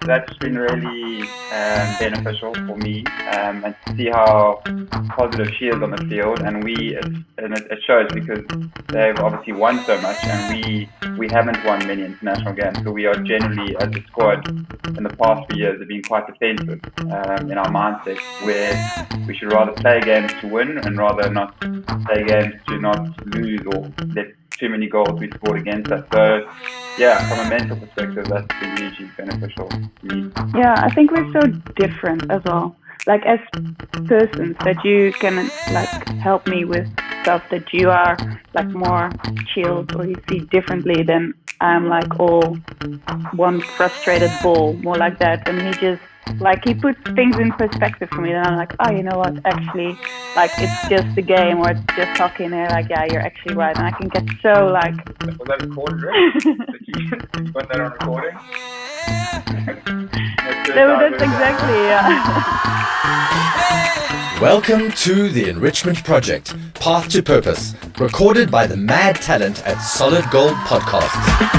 That's been really beneficial for me, and to see how positive she is on the field, and it shows because they've obviously won so much, and we haven't won many international games, so we are generally as a squad in the past few years have been quite defensive in our mindset, where we should rather play games to win and rather not play games to not lose or let too many goals be scored against us. So yeah, from a mental perspective, that's been hugely beneficial to me. Yeah, I think we're so different as well. Like as persons, that you can like help me with stuff that you are like more chilled or you see differently than I'm like all one frustrated ball, more like that. And he just like he puts things in perspective for me. And I'm like, oh, you know what? Actually, like it's just a game or it's just hockey. And they're like, yeah, you're actually right. And I can get so like. Was that recorded, Rick? Did you put that on recording? That's exactly, yeah. Welcome to the Enrichment Project, Path to Purpose, recorded by the mad talent at Solid Gold Podcasts.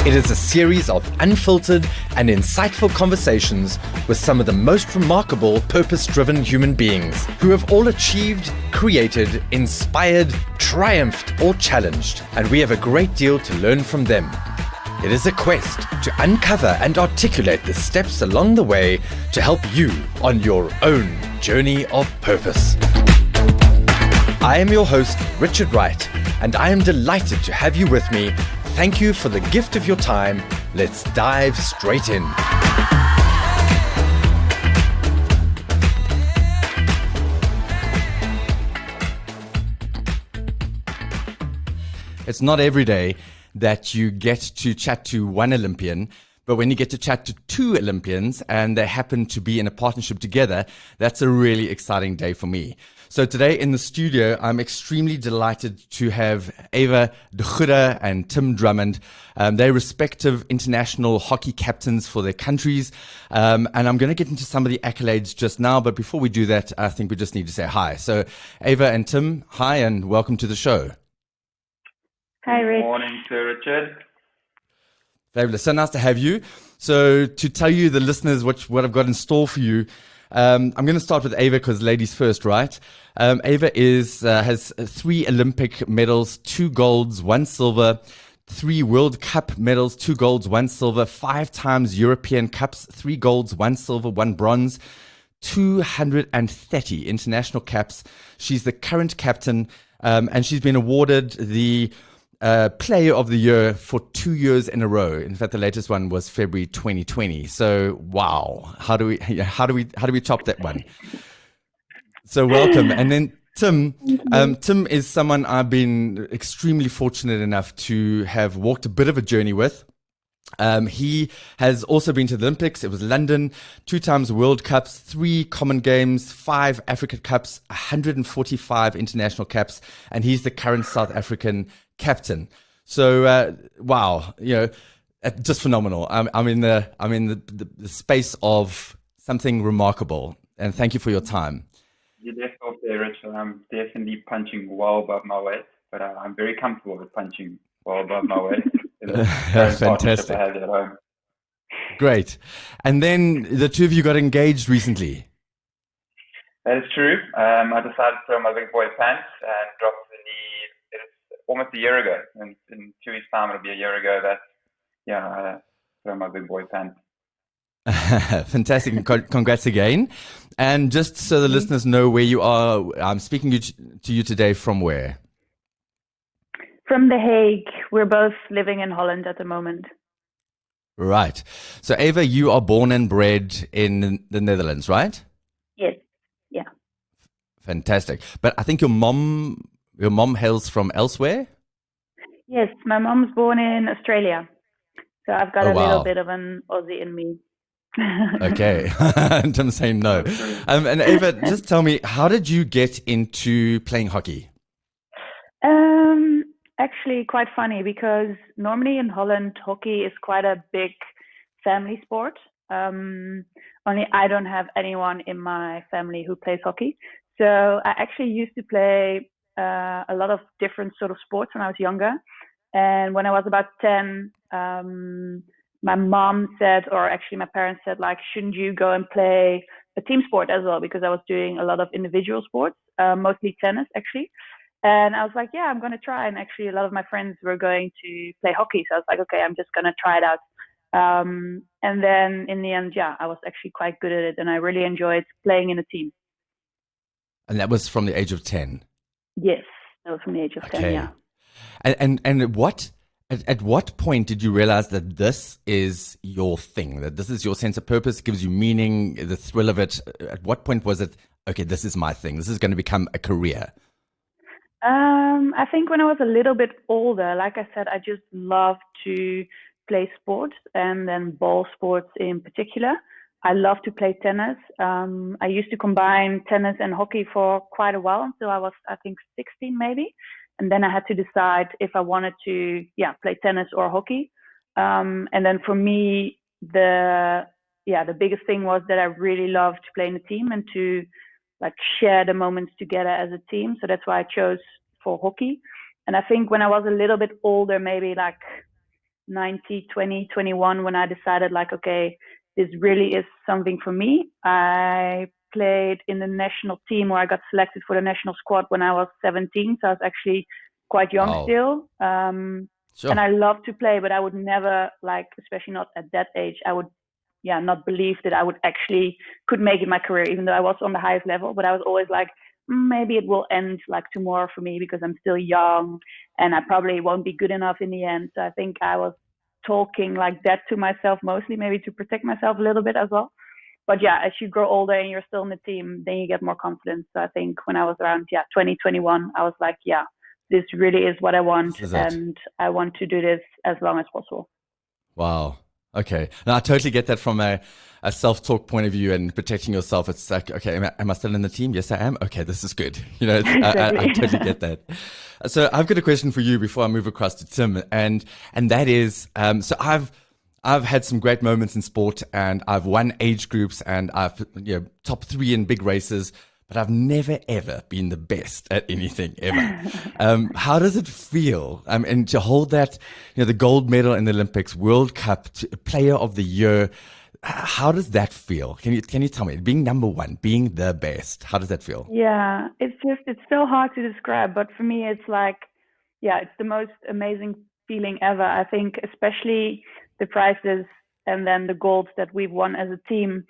It is a series of unfiltered and insightful conversations with some of the most remarkable purpose-driven human beings who have all achieved, created, inspired, triumphed, or challenged, and we have a great deal to learn from them. It is a quest to uncover and articulate the steps along the way to help you on your own journey of purpose. I am your host, Richard Wright, and I am delighted to have you with me. Thank you for the gift of your time. Let's dive straight in. It's not every day that you get to chat to one Olympian, but when you get to chat to two Olympians and they happen to be in a partnership together, that's a really exciting day for me. So today in the studio, I'm extremely delighted to have Eva de Goede and Tim Drummond. They're respective international hockey captains for their countries. And I'm going to get into some of the accolades just now. But before we do that, I think we just need to say hi. So Eva and Tim, hi and welcome to the show. Hi, Rich. Good morning to Richard. Fabulous. So nice to have you. So to tell you, the listeners, what I've got in store for you, I'm going to start with Eva because ladies first, right? Eva has 3 Olympic medals, 2 golds, 1 silver, 3 World Cup medals, 2 golds, 1 silver, 5 times European Cups, 3 golds, 1 silver, 1 bronze, 230 international caps. She's the current captain, and she's been awarded the Player of the Year for 2 years in a row. In fact, the latest one was February 2020. So, wow, how do we top that one? So, welcome. And then Tim, Tim is someone I've been extremely fortunate enough to have walked a bit of a journey with. He has also been to the Olympics. It was London, 2 times World Cups, 3 Common Games, 5 Africa Cups, 145 international caps, and he's the current South African captain. So, wow, just phenomenal. I'm in the space of something remarkable, and thank you for your time. You left off there, Richard. I'm definitely punching well above my weight, but I'm very comfortable with punching well above my weight. Fantastic. Great. And then the two of you got engaged recently. That is true. I decided to throw my big boy pants and drop the knee. It's almost a year ago. In 2 weeks' time, it'll be a year ago that, I throw my big boy pants. Fantastic. Congrats again. And just so the listeners know where you are, I'm speaking to you today from where? From The Hague. We're both living in Holland at the moment. Right. So Eva, you are born and bred in the Netherlands, right? Yes. Yeah. Fantastic. But I think your mom hails from elsewhere? Yes, my mom's born in Australia. So I've got little bit of an Aussie in me. Okay. I'm saying no. And Eva, just tell me, how did you get into playing hockey? Actually, quite funny because normally in Holland, hockey is quite a big family sport. Only I don't have anyone in my family who plays hockey. So I actually used to play a lot of different sort of sports when I was younger. And when I was about 10, my mom said, or actually my parents said, like, shouldn't you go and play a team sport as well? Because I was doing a lot of individual sports, mostly tennis actually. And I was like, yeah, I'm going to try. And actually, a lot of my friends were going to play hockey. So I was like, okay, I'm just going to try it out. And then in the end, yeah, I was actually quite good at it. And I really enjoyed playing in a team. And that was from the age of 10? Yes, that was from the age of 10, yeah. And at what point did you realize that this is your thing, that this is your sense of purpose, gives you meaning, the thrill of it? At what point was it, okay, this is my thing, this is going to become a career? I think when I was a little bit older, like I said, I just loved to play sports and then ball sports in particular. I love to play tennis. I used to combine tennis and hockey for quite a while until I was, I think, 16 maybe. And then I had to decide if I wanted to, play tennis or hockey. And then for me, the biggest thing was that I really loved to play in a team and to like share the moments together as a team. So that's why I chose for hockey. And I think when I was a little bit older, maybe like 19, 20, 21, when I decided like, okay, this really is something for me. I played in the national team, where I got selected for the national squad when I was 17. So I was actually quite young still. Sure. And I love to play, but I would never, like, especially not at that age, I would not believe that I would actually could make it my career, even though I was on the highest level. But I was always like, maybe it will end like tomorrow for me because I'm still young and I probably won't be good enough in the end. So I think I was talking like that to myself, mostly maybe to protect myself a little bit as well. But yeah, as you grow older and you're still in the team, then you get more confidence. So I think when I was around 20, 21, I was like, yeah, this really is what I want, and I want to do this as long as possible. Wow. Okay. Now I totally get that from a self-talk point of view and protecting yourself. It's like, okay, am I still in the team? Yes, I am. Okay, this is good. You know, Exactly. I totally get that. So I've got a question for you before I move across to Tim, and that is, so I've had some great moments in sport, and I've won age groups, and I've top 3 in big races. But I've never, ever been the best at anything, ever. How does it feel? And to hold that, the gold medal in the Olympics, World Cup, Player of the Year, how does that feel? Can you tell me, being number 1, being the best, how does that feel? Yeah, it's so hard to describe. But for me, it's like, it's the most amazing feeling ever. I think especially the prizes and then the golds that we've won as a team,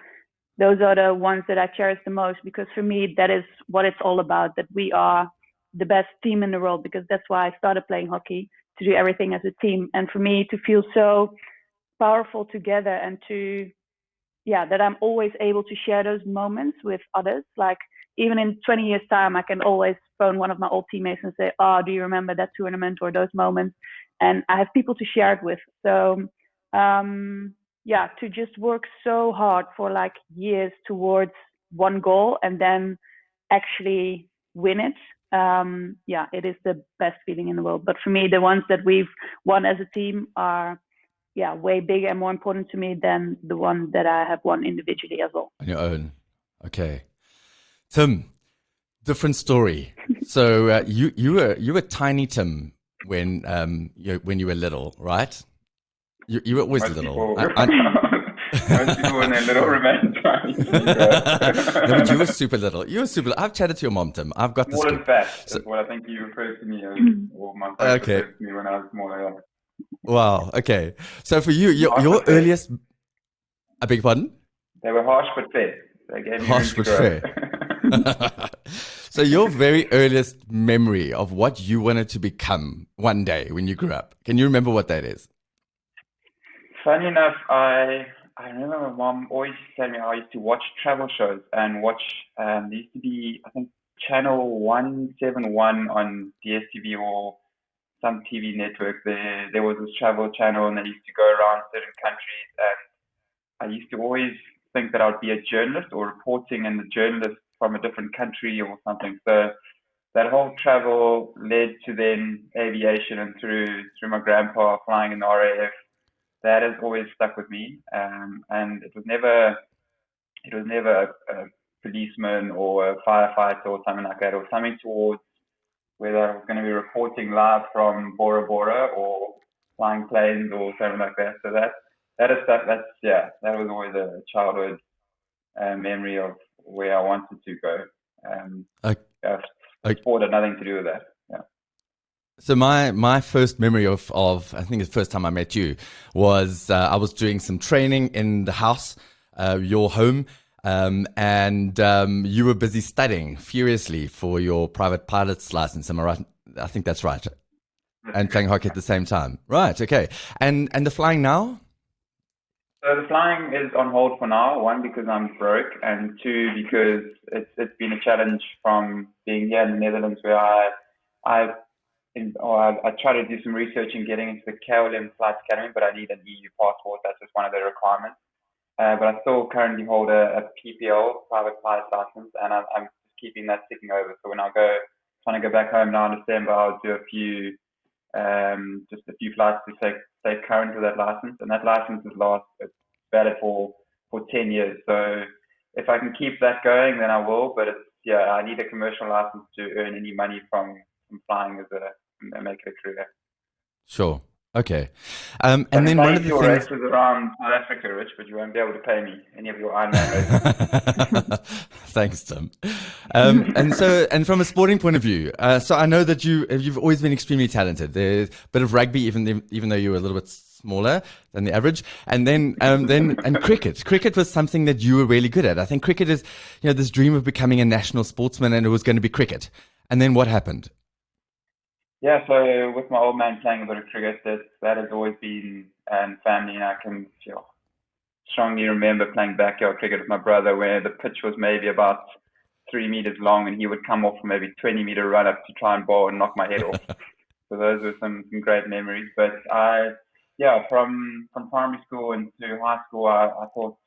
those are the ones that I cherish the most, because for me, that is what it's all about, that we are the best team in the world, because that's why I started playing hockey, to do everything as a team. And for me to feel so powerful together, and to, that I'm always able to share those moments with others. Like even in 20 years time, I can always phone one of my old teammates and say, oh, do you remember that tournament or those moments? And I have people to share it with. So, to just work so hard for like years towards one goal and then actually win it. It is the best feeling in the world. But for me, the ones that we've won as a team are, way bigger and more important to me than the one that I have won individually as well. On your own. Okay. Tim, different story. So you were tiny Tim when you were little, right? You were always little. Most people when they're little remain tiny. No, but you were super little. You were super little. I've chatted to your mom, Tim. I've got this. Small and fat is what I think you referred to me as, or my friend referred to me when I was smaller. Wow. Okay. So for you, your earliest. I beg your pardon? They were harsh but fair. They gave me harsh but fair. So your very earliest memory of what you wanted to become one day when you grew up, can you remember what that is? Funny enough, I remember my mom always telling me I used to watch travel shows and watch, there used to be, I think, channel 171 on DSTV or some TV network. There was this travel channel, and they used to go around certain countries, and I used to always think that I'd be a journalist or reporting and a journalist from a different country or something. So that whole travel led to then aviation, and through my grandpa flying in the RAF. that has always stuck with me. And it was never a policeman or a firefighter or something like that, or something towards whether I was going to be reporting live from Bora Bora or flying planes or something like that. So that is stuff. That was always a childhood memory of where I wanted to go. Sport had nothing to do with that. Yeah. So my first memory of I think the first time I met you was I was doing some training in the house, your home, and you were busy studying furiously for your private pilot's license. Am I right? I think that's right. And playing hockey at the same time. Right. Okay. And the flying now? So the flying is on hold for now. One, because I'm broke, and two, because it's been a challenge from being here in the Netherlands, where I try to do some research in getting into the KLM Flight Academy, but I need an EU passport. That's just one of the requirements. But I still currently hold a PPL, private pilot license, and I'm just keeping that ticking over. So when I trying to go back home now in December, I'll do just a few flights to stay current with that license. And that license it's valid for 10 years. So if I can keep that going, then I will. But I need a commercial license to earn any money from flying and make it a career. Sure. Okay. And then one of the your things... races around South Africa, Rich, but you won't be able to pay me any of your Ironman races. Thanks, Tim. And from a sporting point of view, so I know that you've always been extremely talented. There's a bit of rugby, even though you were a little bit smaller than the average, and then cricket. Cricket was something that you were really good at. I think cricket is, this dream of becoming a national sportsman, and it was going to be cricket. And then what happened? Yeah, so with my old man playing a bit of cricket, that has always been family, and I can strongly remember playing backyard cricket with my brother, where the pitch was maybe about 3 meters long, and he would come off from maybe 20-meter run up to try and bowl and knock my head off. So those were some great memories. But from primary school into high school, I thought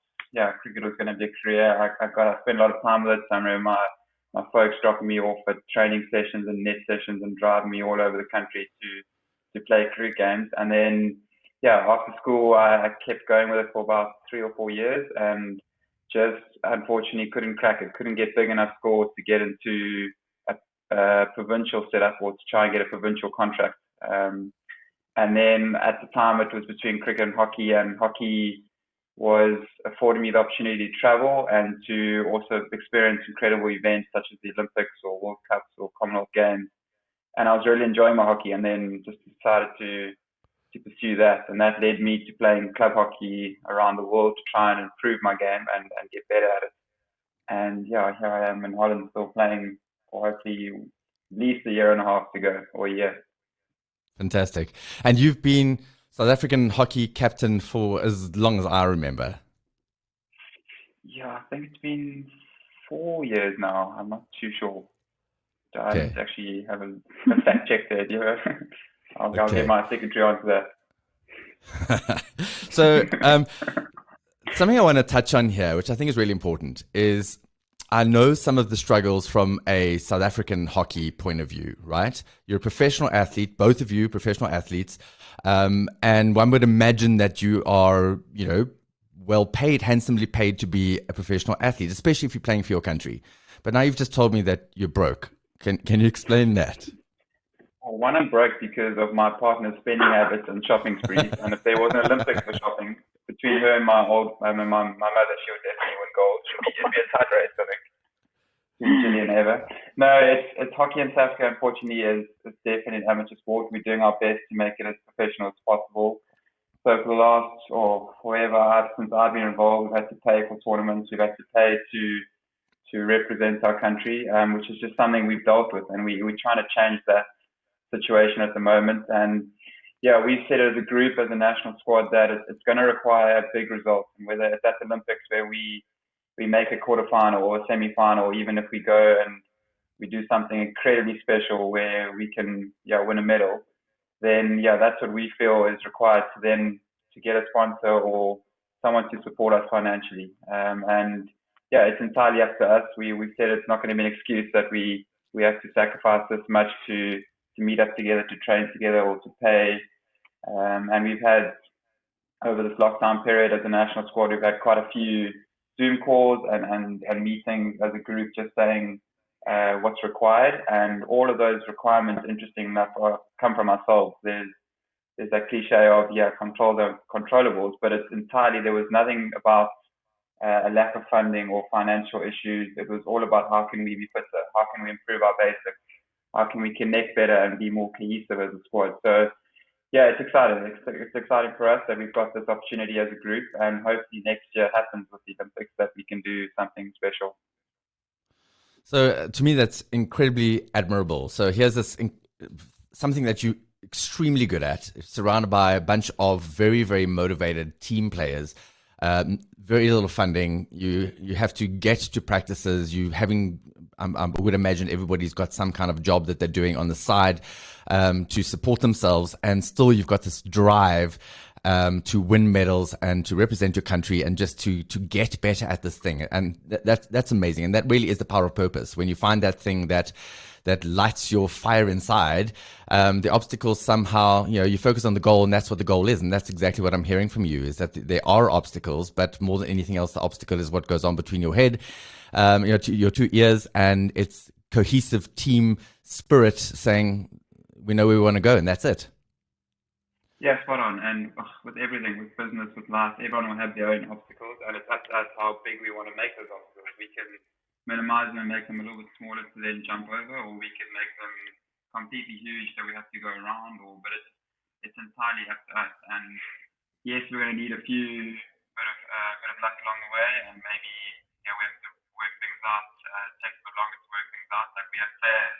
cricket was going to be a career. I spent a lot of time with it. So I remember my folks dropping me off at training sessions and net sessions and driving me all over the country to play cricket games. And then, after school, I kept going with it for about 3 or 4 years, and just unfortunately couldn't crack it, couldn't get big enough scores to get into a provincial setup or to try and get a provincial contract. And then at the time it was between cricket and hockey was affording me the opportunity to travel and to also experience incredible events such as the Olympics or World Cups or Commonwealth Games. And I was really enjoying my hockey, and then just decided to pursue that. And that led me to playing club hockey around the world to try and improve my game and get better at it. And here I am in Holland still playing for hopefully at least a year and a half to go, or a year. Fantastic. And you've been South African hockey captain for as long as I remember. Yeah, I think it's been 4 years now. I'm not too sure. I didn't actually have a fact check there. I'll get my secretary onto that. So something I want to touch on here, which I think is really important, is I know some of the struggles from a South African hockey point of view, right? You're a professional athlete, both of you professional athletes. And one would imagine that you are, well paid, handsomely paid to be a professional athlete, especially if you're playing for your country. But now you've just told me that you're broke. Can you explain that? Well, one, I'm broke because of my partner's spending habits and shopping sprees. And if there was an Olympics for shopping, between her and my mother, she would definitely win gold. It'd be a tight race, I think. Gillian Eva. No, it's hockey in South Africa, unfortunately, is definitely an amateur sport. We're doing our best to make it as professional as possible. So for the last, since I've been involved, we've had to pay for tournaments, we've had to pay to represent our country, which is just something we've dealt with, and we're trying to change that situation at the moment. And we've said as a group, as a national squad, that it's going to require big results, and whether it's at the Olympics where we make a quarterfinal or a semi-final, even if we go and we do something incredibly special where we can win a medal, then that's what we feel is required to get a sponsor or someone to support us financially. It's entirely up to us. We've said it's not going to be an excuse that we have to sacrifice this much to meet up together, to train together, or to pay. And we've had over this lockdown period as a national squad, we've had quite a few Zoom calls and meetings as a group, just saying what's required, and all of those requirements, interesting enough, come from ourselves. There's that cliche of control the controllables, but it's entirely, there was nothing about a lack of funding or financial issues. It was all about how can we be fitter, how can we improve our basics, how can we connect better and be more cohesive as a squad. So yeah, it's exciting. It's exciting for us that we've got this opportunity as a group, and hopefully next year happens with the Olympics that we can do something special. So to me, that's incredibly admirable. So here's this something that you extremely good at, surrounded by a bunch of very, very motivated team players. Very little funding. You have to get to practices. You having, I would imagine everybody's got some kind of job that they're doing on the side to support themselves, and still you've got this drive to win medals and to represent your country and just to get better at this thing. And that's amazing. And that really is the power of purpose. When you find that thing that lights your fire inside, the obstacles somehow, you focus on the goal, and that's what the goal is. And that's exactly what I'm hearing from you, is that there are obstacles, but more than anything else, the obstacle is what goes on between your head, your two ears, and it's cohesive team spirit saying, we know where we want to go, and that's it. Yeah, spot on. And with everything, with business, with life, everyone will have their own obstacles, and it's up to us how big we want to make those obstacles. We can minimize them and make them a little bit smaller to then jump over, or we can make them completely huge so we have to go around. But it's entirely up to us. And yes, we're going to need a bit of luck along the way, and maybe we have to work things out. Take a bit longer to work things out. Like we have players,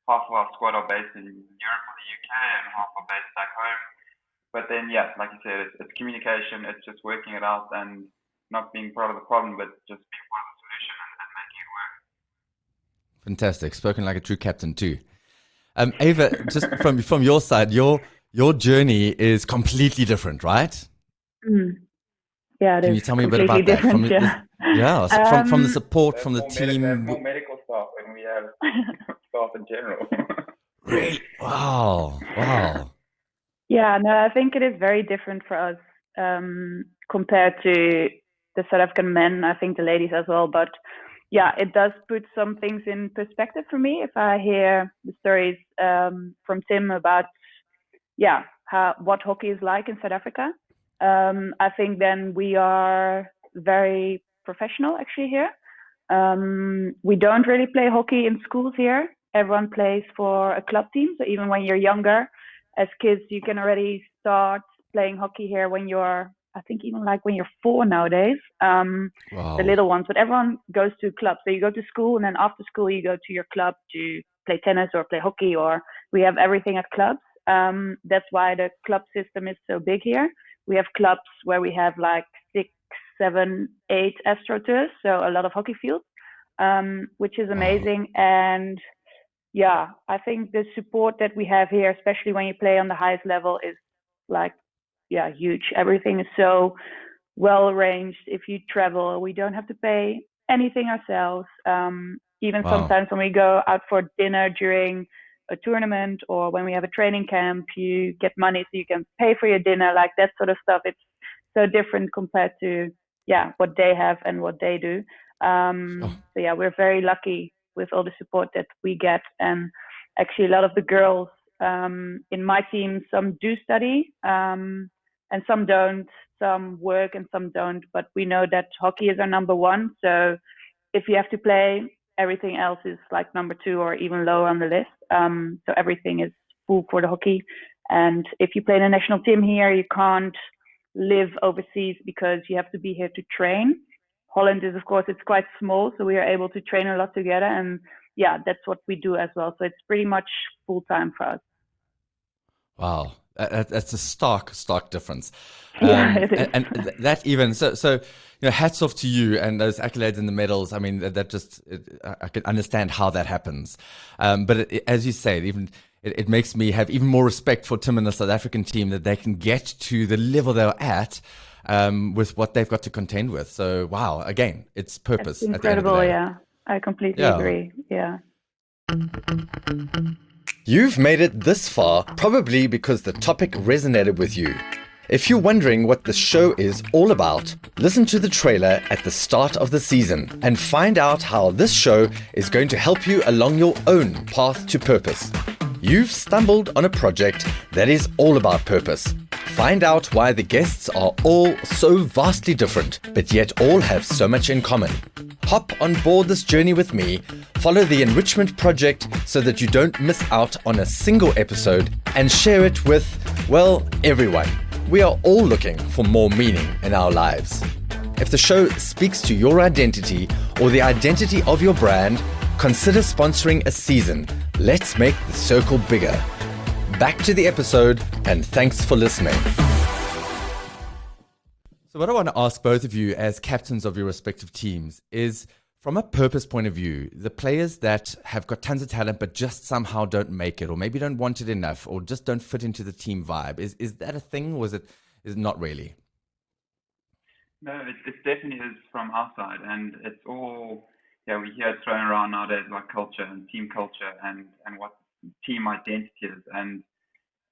half of our squad are based in Europe or the UK, and half are based back home. But then, like you said, it's communication. It's just working it out and not being part of the problem, but just being part of the solution and making it work. Fantastic. Spoken like a true captain too. Eva, just from your side, your journey is completely different, right? Yeah, it Can is. You tell me a bit about that? From the support, from the team. More medical staff than we have staff in general. Really? Wow. Yeah, no, I think it is very different for us compared to the South African men. I think the ladies as well, but yeah, it does put some things in perspective for me if I hear the stories from Tim about what hockey is like in South Africa. I think then we are very professional actually here. We don't really play hockey in schools here. Everyone plays for a club team. So even when you're younger, as kids, you can already start playing hockey here when you're, I think even like when you're 4 nowadays, Wow. The little ones, but everyone goes to clubs. So you go to school, and then after school, you go to your club to play tennis or play hockey, or we have everything at clubs. That's why the club system is so big here. We have clubs where we have like 6, 7, 8 astroturfs, so a lot of hockey fields, which is amazing. Wow. And yeah, I think the support that we have here, especially when you play on the highest level, is like, huge. Everything is so well arranged. If you travel, we don't have to pay anything ourselves. Even sometimes when we go out for dinner during a tournament or when we have a training camp, you get money so you can pay for your dinner, like that sort of stuff. It's so different compared to what they have and what they do. So yeah, we're very lucky with all the support that we get. And actually a lot of the girls in my team, some do study and some don't, some work and some don't, but we know that hockey is our number one. So if you have to play, everything else is like number 2 or even lower on the list. So everything is full for the hockey. And if you play in a national team here, you can't live overseas because you have to be here to train. Holland is, of course, it's quite small, so we are able to train a lot together. And that's what we do as well. So it's pretty much full time for us. Wow. That's a stark difference. It is. And that even, so hats off to you and those accolades and the medals. I mean, that just, I can understand how that happens. But as you say, it makes me have even more respect for Tim and the South African team, that they can get to the level they're at with what they've got to contend with. So, wow, again, it's purpose. It's incredible, at the end of the day. I completely agree. Yeah. You've made it this far, probably because the topic resonated with you. If you're wondering what the show is all about, listen to the trailer at the start of the season and find out how this show is going to help you along your own path to purpose. You've stumbled on a project that is all about purpose. Find out why the guests are all so vastly different, but yet all have so much in common. Hop on board this journey with me, follow the Enrichment Project so that you don't miss out on a single episode, and share it with, well, everyone. We are all looking for more meaning in our lives. If the show speaks to your identity or the identity of your brand, consider sponsoring a season. Let's make the circle bigger. Back to the episode, and thanks for listening. So what I want to ask both of you as captains of your respective teams is, from a purpose point of view, the players that have got tons of talent but just somehow don't make it, or maybe don't want it enough, or just don't fit into the team vibe, is that a thing, or is it not really? No, it definitely is from our side, and it's all, we hear it thrown around nowadays like culture and team culture and what team identity is, and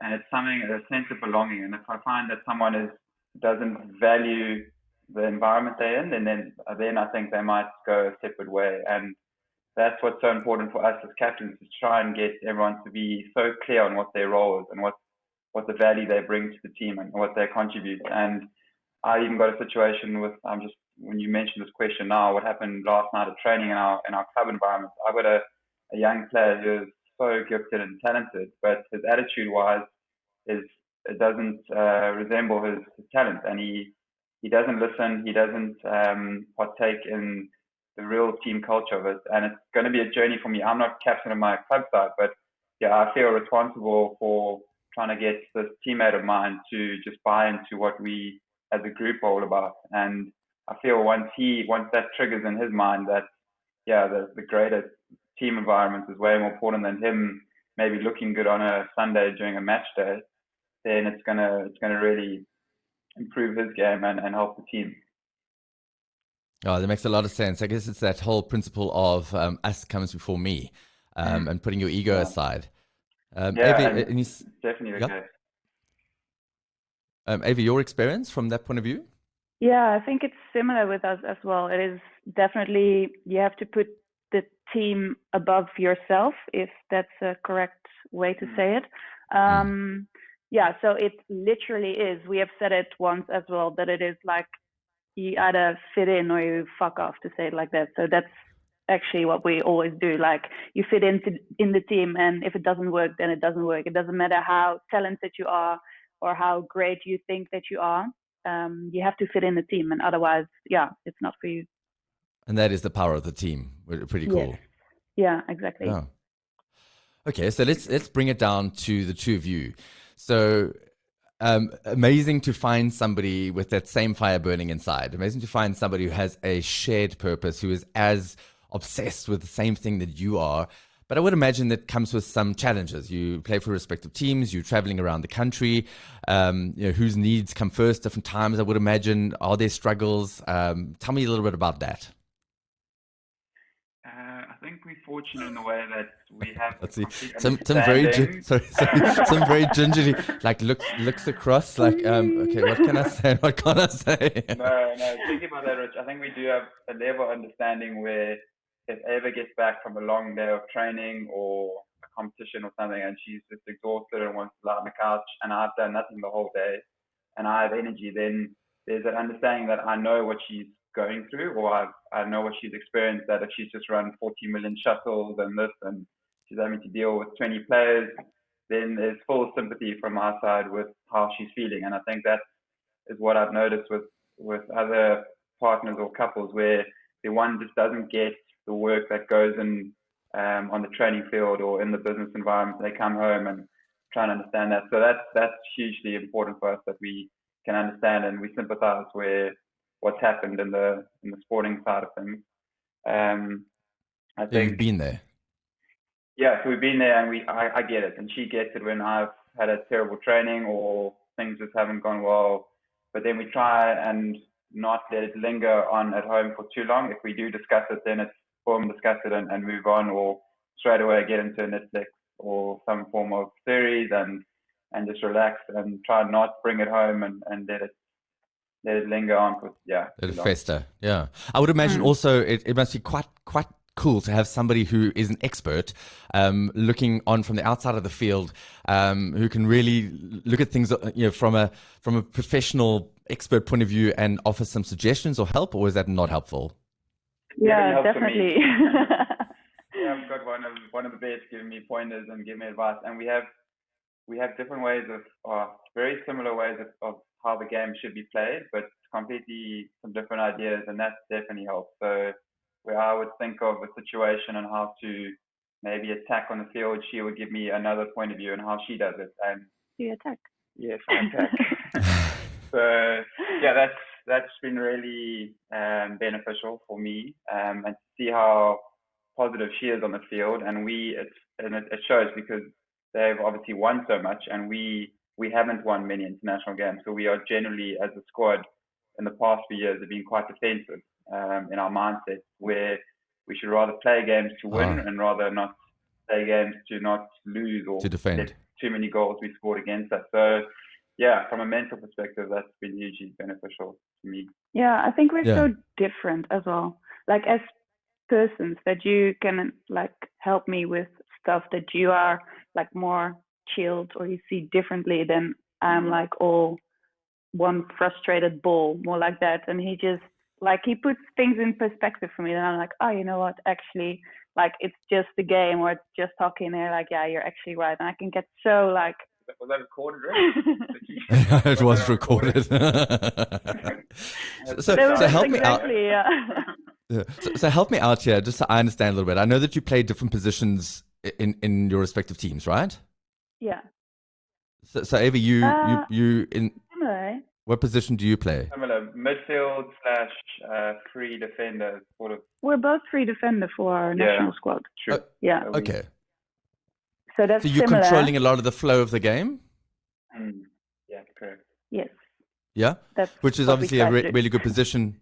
it's something, a sense of belonging. And if I find that someone doesn't value the environment they're in, then I think they might go a separate way. And that's what's so important for us as captains, to try and get everyone to be so clear on what their role is and what the value they bring to the team and what they contribute. And I even got a situation with, when you mentioned this question now, what happened last night at training in our club environment. I got a young player who is so gifted and talented, but his attitude-wise it doesn't resemble his talent, and he doesn't listen, he doesn't partake in the real team culture of it. And it's going to be a journey for me. I'm not captain of my club side, but I feel responsible for trying to get this teammate of mine to just buy into what we as a group are all about. And I feel once that triggers in his mind that the greater team environment is way more important than him maybe looking good on a Sunday during a match day, then it's gonna really improve his game and help the team. Oh, that makes a lot of sense. I guess it's that whole principle of us comes before me, and putting your ego aside. Definitely the case. Eva, your experience from that point of view? Yeah, I think it's similar with us as well. It is definitely, you have to put the team above yourself, if that's a correct way to say it. So it literally is. We have said it once as well, that it is like you either fit in or you fuck off, to say it like that. So that's actually what we always do. Like, you fit in the team, and if it doesn't work, then it doesn't work. It doesn't matter how talented you are or how great you think that you are. You have to fit in the team, and otherwise, it's not for you. And that is the power of the team. Pretty cool. Yes. Yeah, exactly. Oh. Okay, so let's bring it down to the two of you. So amazing to find somebody with that same fire burning inside. Amazing to find somebody who has a shared purpose, who is as obsessed with the same thing that you are. But I would imagine that comes with some challenges. You play for respective teams, you're traveling around the country, whose needs come first, different times, I would imagine. Are there struggles? Tell me a little bit about that. I think we're fortunate in the way that we have. Let's see. Some very gingerly, like looks across, like okay, what can I say? What can't I say? No. Think about that, Rich. I think we do have a level of understanding where if Eva gets back from a long day of training or a competition or something, and she's just exhausted and wants to lie on the couch, and I've done nothing the whole day, and I have energy, then there's an understanding that I know what she's going through, or I know what she's experienced, that if she's just run 40 million shuttles and this, and she's having to deal with 20 players, then there's full sympathy from our side with how she's feeling. And I think that is what I've noticed with other partners or couples, where the one just doesn't get the work that goes in on the training field or in the business environment. They come home and try and understand that. So that's hugely important for us, that we can understand and we sympathize with what's happened in the sporting side of things. I think you've been there. Yeah, so we've been there, and I get it, and she gets it when I've had a terrible training or things just haven't gone well. But then we try and not let it linger on at home for too long. If we do discuss it, then it's boom, discuss it and move on, or straight away get into Netflix or some form of series and and just relax and try not bring it home and let it linger on for Let it fester. Yeah, I would imagine also it must be quite cool to have somebody who is an expert looking on from the outside of the field, who can really look at things from a professional expert point of view and offer some suggestions or help, or is that not helpful? Yeah, definitely. Yeah, I've got one of the best giving me pointers and giving me advice, and we have different ways very similar ways of how the game should be played, but completely some different ideas, and that definitely helps. So where I would think of a situation and how to maybe attack on the field, she would give me another point of view on how she does it. And you attack. Yes, I attack. So yeah, that's been really beneficial for me, and to see how positive she is on the field, and it shows because they've obviously won so much, and we haven't won many international games, so we are generally, as a squad, in the past few years, have been quite defensive in our mindset, where we should rather play games to win and rather not play games to not lose or to defend. Too many goals we scored against us. So yeah, from a mental perspective, that's been hugely beneficial to me. Yeah, I think we're so different as well. Like as persons, that you can like help me with stuff that you are like more chilled or you see differently than I'm like all one frustrated ball, more like that. And he just like he puts things in perspective for me, and I'm like, oh, you know what? Actually, like it's just a game, or it's just hockey. And they're like, yeah, you're actually right. And I can get so like. Was that recorded, right? It was recorded. so help me out. Yeah. So help me out here, just so I understand a little bit. I know that you play different positions in your respective teams, right? Yeah. So Eva, you in similar. What position do you play? Similar, midfield / free defender, sort of. We're both free defender for our national squad. True. Yeah. Okay. So that's you're similar. Controlling a lot of the flow of the game? Yeah, correct. Yes. Yeah? Which is obviously a really good position.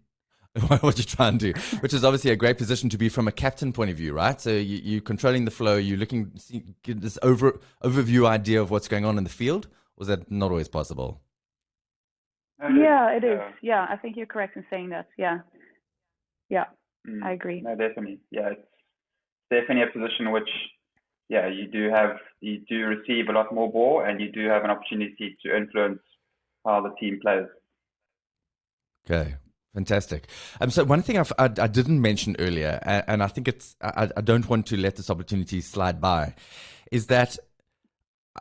What you try and do, which is obviously a great position to be from a captain point of view, right? So you're controlling the flow, you're looking to get this overview idea of what's going on in the field. Or is that not always possible? Yeah, it is. Yeah, I think you're correct in saying that. Yeah. I agree. No, definitely. Yeah, it's definitely a position which, you do receive a lot more ball, and you do have an opportunity to influence how the team plays. Okay. Fantastic. So one thing I didn't mention earlier, and I think I don't want to let this opportunity slide by, is that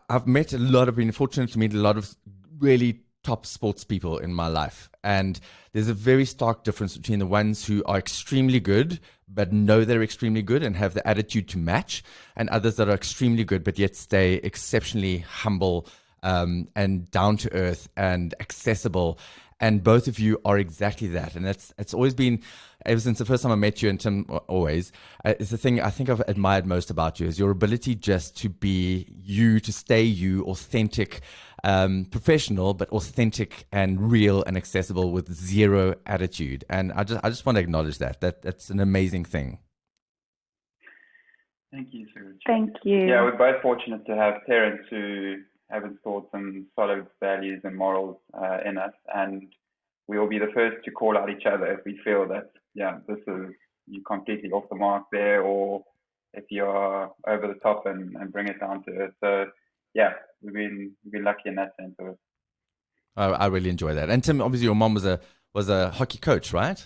I've been fortunate to meet a lot of really top sports people in my life. And there's a very stark difference between the ones who are extremely good, but know they're extremely good and have the attitude to match, and others that are extremely good, but yet stay exceptionally humble, and down to earth and accessible. And both of you are exactly that. And it's always been, ever since the first time I met you, and Tim always, it's the thing I think I've admired most about you is your ability just to be you, to stay you, authentic, professional, but authentic and real and accessible with zero attitude. And I just want to acknowledge that's an amazing thing. Thank you, Serge. Thank you. Yeah, we're both fortunate to have parents who have installed some solid values and morals in us, and we will be the first to call out each other if we feel that you're completely off the mark there, or if you're over the top and bring it down to earth. So we've been lucky in that sense of it. I really enjoy that. And Tim, obviously your mom was a hockey coach, right?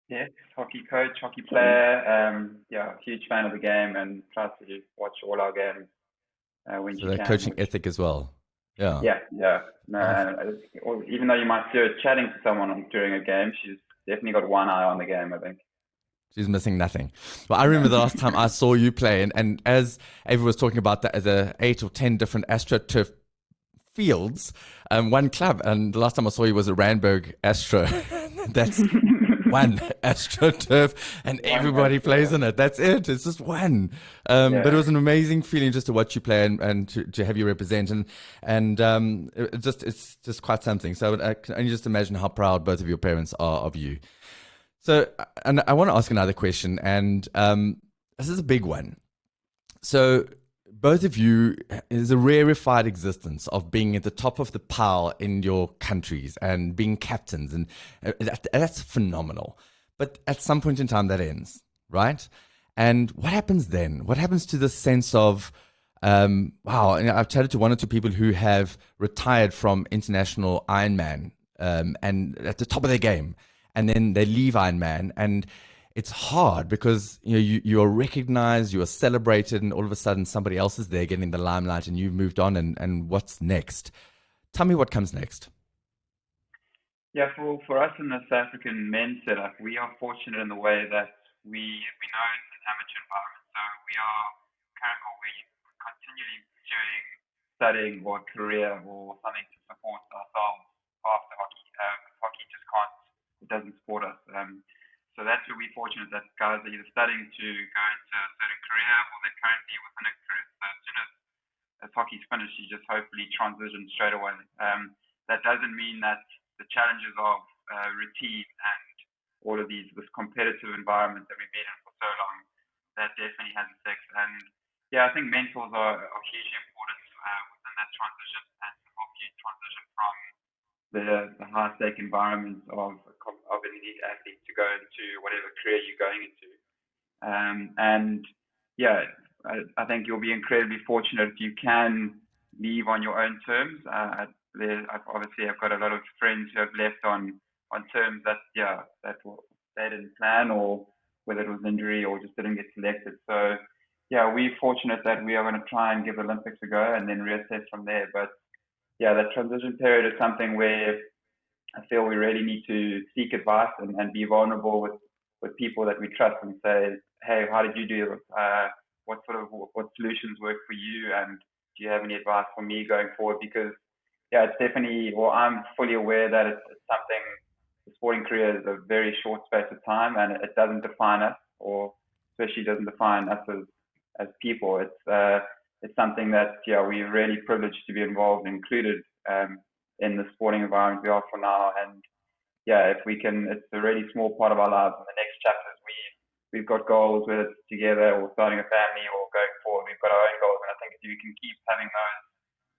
Yes, hockey coach, hockey player. Huge fan of the game, and tries to watch all our games. When so that coaching ethic as well. Yeah. No, even though you might see her chatting to someone during a game, she's definitely got one eye on the game, I think. She's missing nothing. Well, I remember the last time I saw you play, and as Ava was talking about that, the 8 or 10 different AstroTurf fields, one club, and the last time I saw you was at Randburg Astro. That's one AstroTurf, and everybody plays in it. That's it. It's just one. But it was an amazing feeling just to watch you play and to have you represent, and it's just quite something. So I can only just imagine how proud both of your parents are of you. So, and I want to ask another question, and this is a big one. So, both of you is a rarefied existence of being at the top of the pile in your countries and being captains, and that's phenomenal. But at some point in time, that ends, right? And what happens then? What happens to the sense of wow? And I've chatted to one or two people who have retired from international Ironman and at the top of their game, and then they leave Ironman, and it's hard because you are recognized, you are celebrated, and all of a sudden somebody else is there getting the limelight, and you've moved on. And what's next? Tell me what comes next. Yeah, for us in the South African men's setup, we are fortunate in the way that we know it's an amateur environment, so we are continually pursuing studying or a career or something to support ourselves after hockey. Hockey just can't, it doesn't support us. So that's where we're fortunate that guys are either studying to go into a certain career or they're currently within a career. So as soon as hockey's finished, you just hopefully transition straight away. That doesn't mean that the challenges of routine and all of this competitive environment that we've been in for so long, that definitely has effects. And yeah, I think mentors are hugely important within that transition and to help you transition from the high stake environment of an elite athlete to go into whatever career you're going into. And yeah, I think you'll be incredibly fortunate if you can leave on your own terms. I've got a lot of friends who have left on terms that they didn't plan, or whether it was injury or just didn't get selected. So yeah, we're fortunate that we are going to try and give the Olympics a go and then reassess from there. But yeah, that transition period is something where I feel we really need to seek advice and be vulnerable with people that we trust and say, hey, how did you do this? What solutions work for you? And do you have any advice for me going forward? Because yeah, it's definitely, I'm fully aware that it's something, the sporting career is a very short space of time, and it doesn't define us, or especially doesn't define us as people. It's something that, we're really privileged to be involved and included in the sporting environment we are for now. And yeah, if we can, it's a really small part of our lives. In the next chapters, we've got goals, whether it's together or starting a family or going forward, we've got our own goals. And I think if you can keep having those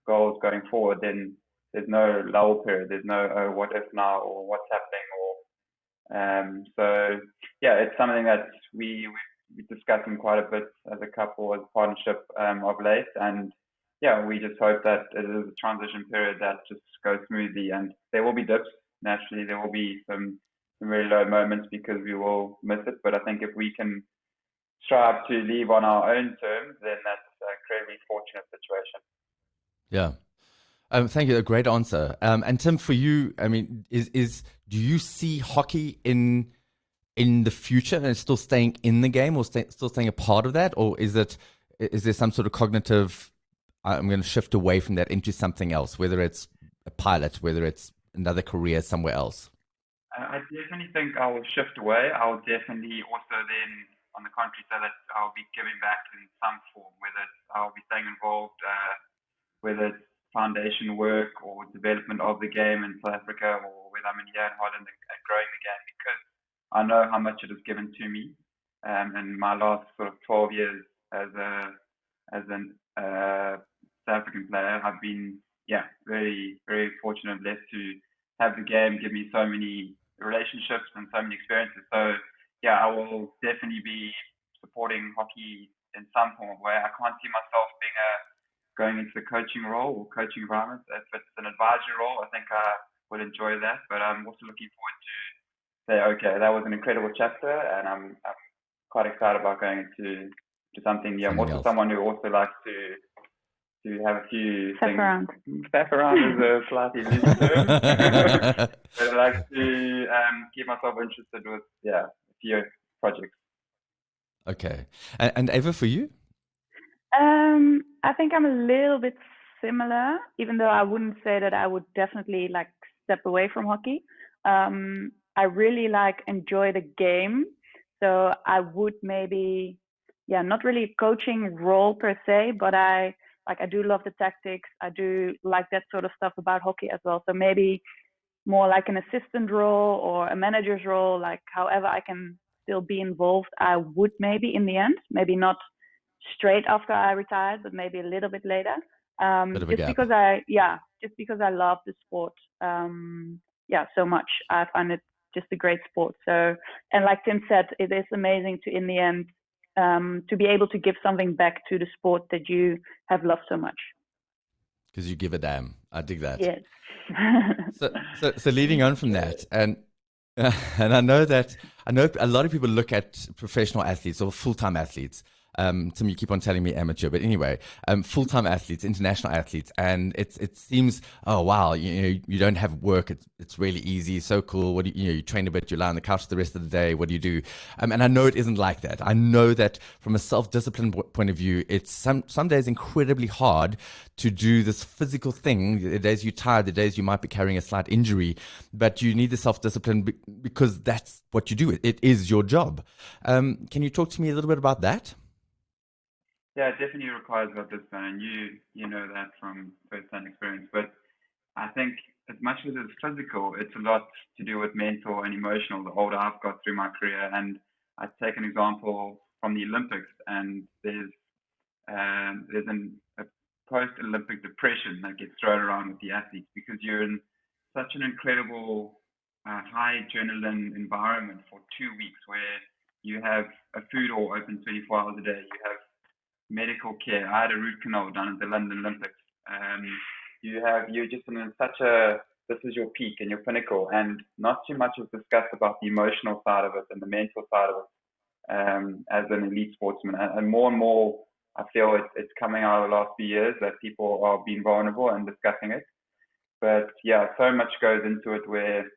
goals going forward, then there's no lull period. There's no, oh, what if now, or what's happening, or so yeah, it's something that we're discussing quite a bit as a couple, as a partnership of late. And yeah, we just hope that it is a transition period that just goes smoothly. And there will be dips. Naturally, there will be some really low moments because we will miss it. But I think if we can strive to leave on our own terms, then that's a incredibly fortunate situation. Yeah. Thank you. A great answer. And Tim, for you, I mean, do you see hockey in the future and still staying in the game, or still staying a part of that, or is there some sort of cognitive? I'm going to shift away from that into something else, whether it's a pilot, whether it's another career somewhere else. I definitely think I will shift away. I'll definitely also then, on the contrary, say that I'll be giving back in some form, whether I'll be staying involved, whether it's foundation work or development of the game in South Africa, or whether I'm in here in Holland and growing the game, because I know how much it has given to me. In my last sort of 12 years as an South African player, I've been very, very fortunate and blessed to have the game give me so many relationships and so many experiences. So yeah, I will definitely be supporting hockey in some form of way. I can't see myself going into the coaching role or coaching environment. If it's an advisory role, I think I would enjoy that. But I'm also looking forward to say, okay, that was an incredible chapter, and I'm quite excited about going into something. Yeah, I'm also someone who also likes to have a few Step things. around. Step around is a slightly loose term. But I like to keep myself interested with a few projects. Okay. And Eva, for you? I think I'm a little bit similar, even though I wouldn't say that I would definitely step away from hockey. I really enjoy the game. So I would maybe, not really a coaching role per se, but I do love the tactics. I do like that sort of stuff about hockey as well. So maybe more like an assistant role or a manager's role, however I can still be involved, I would maybe in the end, maybe not straight after I retired, but maybe a little bit later. Bit of a Just gap. because I love the sport, so much. I find it just a great sport. So, and like Tim said, it is amazing to, in the end, to be able to give something back to the sport that you have loved so much. Because you give a damn. I dig that. Yes. So leading on from that, and and I know a lot of people look at professional athletes or full-time athletes. Tim, you keep on telling me amateur, but anyway, full-time athletes, international athletes, and it seems, oh wow, you don't have work. It's really easy, so cool. What do you train a bit, you lie on the couch the rest of the day. What do you do? And I know it isn't like that. I know that from a self-discipline point of view, it's some days incredibly hard to do this physical thing. The days you're tired, the days you might be carrying a slight injury, but you need the self-discipline because that's what you do. It is your job. Can you talk to me a little bit about that? Yeah, it definitely requires that discipline, and you know that from first-hand experience. But I think as much as it's physical, it's a lot to do with mental and emotional. The older I've got through my career, and I take an example from the Olympics, and there's a post-Olympic depression that gets thrown around with the athletes because you're in such an incredible high adrenaline environment for 2 weeks where you have a food hall open 24 hours a day. You have medical care. I had a root canal done at the London Olympics. You're just in this is your peak and your pinnacle, and not too much is discussed about the emotional side of it and the mental side of it as an elite sportsman. And more, I feel it's coming out of the last few years that people are being vulnerable and discussing it. But yeah, so much goes into it where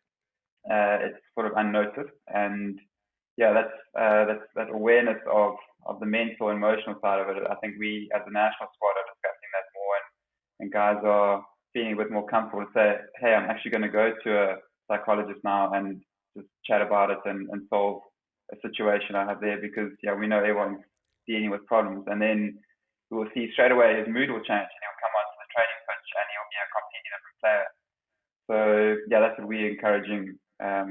it's sort of unnoticed, and yeah, that's that awareness of the mental and emotional side of it. I think we as a national squad are discussing that more, and guys are feeling a bit more comfortable to say, hey, I'm actually going to go to a psychologist now and just chat about it and solve a situation I have there, because yeah, we know everyone's dealing with problems, and then we will see straight away his mood will change and he'll come onto the training pitch and he'll be a completely different player. So yeah, that's what we're encouraging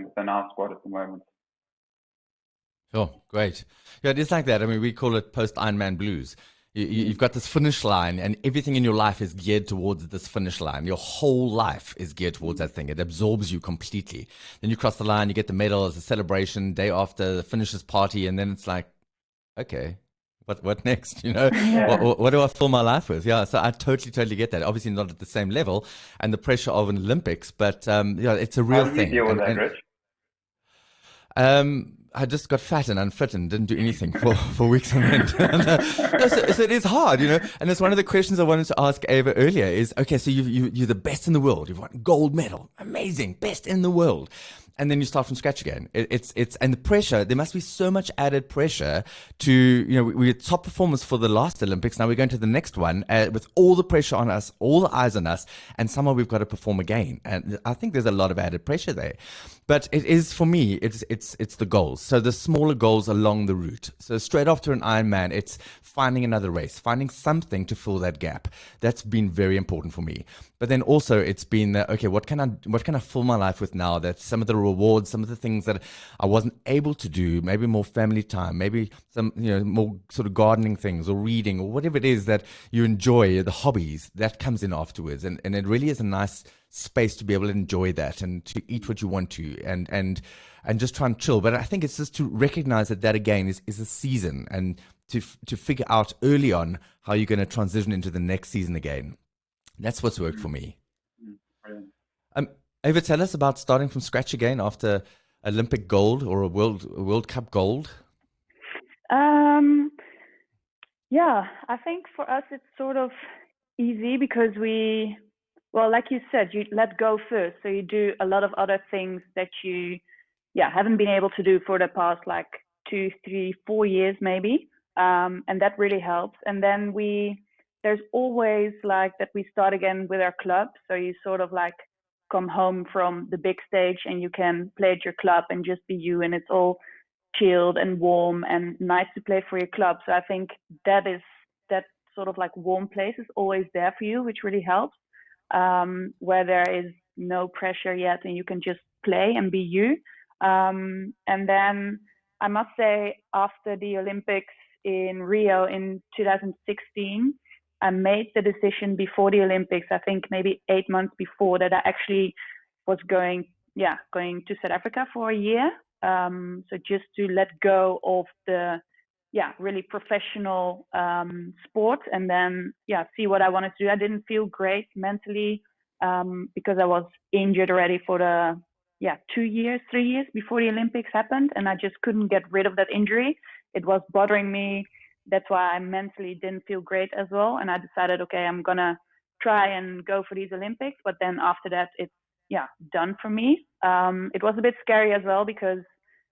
within our squad at the moment. Oh, great. Yeah, it is like that. I mean, we call it post-Ironman blues. You've got this finish line, and everything in your life is geared towards this finish line. Your whole life is geared towards that thing. It absorbs you completely. Then you cross the line, you get the medal as a celebration, day after the finishers party, and then it's like, okay, what next? Yeah. What do I fill my life with? Yeah, so I totally get that. Obviously not at the same level and the pressure of an Olympics, but yeah, it's a real How do thing. you deal with that, Rich? I just got fat and unfit and didn't do anything for weeks on end. So it is hard, And it's one of the questions I wanted to ask Eva earlier is, okay, so you're the best in the world. You've won gold medal. Amazing. Best in the world. And then you start from scratch again. And the pressure, there must be so much added pressure to, we're top performers for the last Olympics. Now we're going to the next one with all the pressure on us, all the eyes on us, and somehow we've got to perform again. And I think there's a lot of added pressure there. But it is, for me, it's the goals. So the smaller goals along the route. So straight after an Ironman, it's finding another race, finding something to fill that gap. That's been very important for me. But then also it's been, okay, what can I fill my life with now? That some of the rewards, some of the things that I wasn't able to do, maybe more family time, maybe some, more sort of gardening things or reading or whatever it is that you enjoy, the hobbies, that comes in afterwards. And it really is a nice space to be able to enjoy that and to eat what you want to and just try and chill. But I think it's just to recognize that again is a season, and to figure out early on how you're going to transition into the next season again. That's what's worked for me. Brilliant. Eva, tell us about starting from scratch again after Olympic gold or a World Cup gold. Yeah, I think for us it's sort of easy because like you said, you let go first. So you do a lot of other things that you haven't been able to do for the past 2, 3, 4 years maybe. And that really helps. And then there's always that we start again with our club. So you sort of come home from the big stage and you can play at your club and just be you, and it's all chilled and warm and nice to play for your club. So I think that sort of warm place is always there for you, which really helps, where there is no pressure yet and you can just play and be you. And then I must say, after the Olympics, in Rio in 2016, I made the decision before the Olympics, I think maybe 8 months before, that I actually was going to South Africa for a year. So just to let go of the really professional sport, and then see what I wanted to do. I didn't feel great mentally because I was injured already for the 3 years before the Olympics happened, and I just couldn't get rid of that injury. It was bothering me. That's why I mentally didn't feel great as well. And I decided, okay, I'm gonna try and go for these Olympics. But then after that, it's done for me. It was a bit scary as well because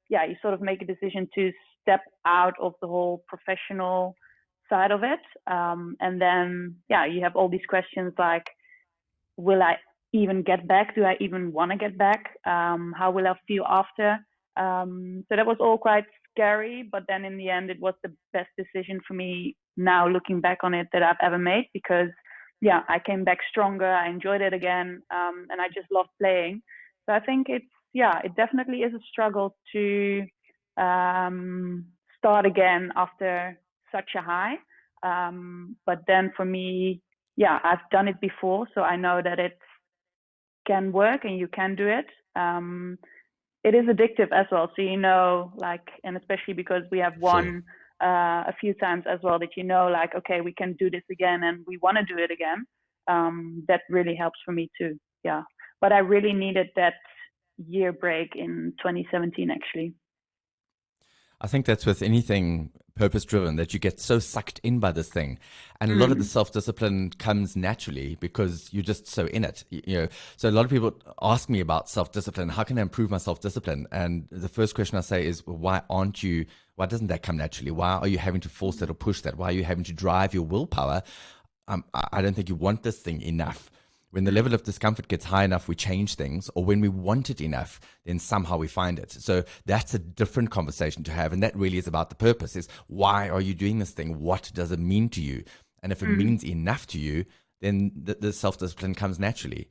you sort of make a decision to step out of the whole professional side of it. And then you have all these questions like, will I even get back? Do I even want to get back? How will I feel after? So that was all quite scary, but then in the end, it was the best decision for me now, looking back on it, that I've ever made, because I came back stronger. I enjoyed it again, and I just loved playing. So I think it definitely is a struggle to start again after such a high. But then for me, I've done it before, so I know that it can work and you can do it. It is addictive as well. So, and especially because we have won a few times as well, that like, okay, we can do this again and we want to do it again. That really helps for me too. Yeah. But I really needed that year break in 2017, actually. I think that's with anything purpose driven, that you get so sucked in by this thing, and a lot of the self-discipline comes naturally because you're just so in it. So a lot of people ask me about self-discipline. How can I improve my self-discipline? And the first question I say is, well, why doesn't that come naturally? Why are you having to force that or push that? Why are you having to drive your willpower? I don't think you want this thing enough. When the level of discomfort gets high enough, we change things, or when we want it enough, then somehow we find it. So that's a different conversation to have. And that really is about the purpose, is why are you doing this thing? What does it mean to you? And if it means enough to you, then the self-discipline comes naturally.